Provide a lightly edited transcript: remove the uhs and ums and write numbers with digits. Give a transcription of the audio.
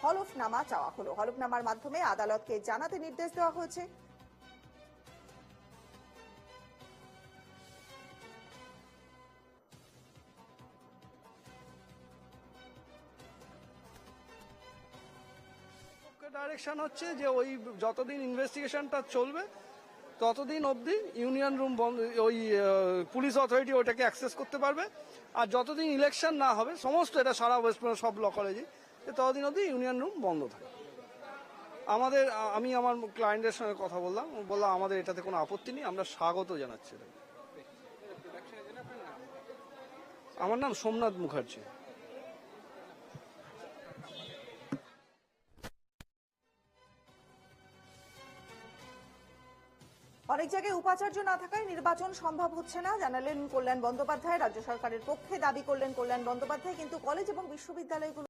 হলফনামা চাওয়া হলো। হলফনামার মাধ্যমে আদালতকে জানাতে নির্দেশ দেওয়া হয়েছে ডাইরেকশন হচ্ছে যে ওই যতদিন ইনভেস্টিগেশনটা চলবে ততদিন অবধি ইউনিয়ন রুম বন্ধ, ওই পুলিশ অথরিটি ওটাকে অ্যাক্সেস করতে পারবে। আর যতদিন ইলেকশন না হবে, সমস্ত এটা সারা ওয়েস্ট বেঙ্গল সব ল কলেজে, ততদিন অবধি ইউনিয়ন রুম বন্ধ থাকে। আমি আমার ক্লায়েন্টের সঙ্গে কথা বললাম আমাদের এটাতে কোনো আপত্তি নেই, আমরা স্বাগত জানাচ্ছি। আমার নাম সোমনাথ মুখার্জি। অনেক জায়গায় উপাচার্য না থাকায় নির্বাচন সম্ভব হচ্ছে না জানালেন কল্যাণ বন্দ্যোপাধ্যায়। রাজ্য সরকারের পক্ষে দাবি করলেন কল্যাণ বন্দ্যোপাধ্যায়, কিন্তু কলেজ এবং বিশ্ববিদ্যালয়গুলো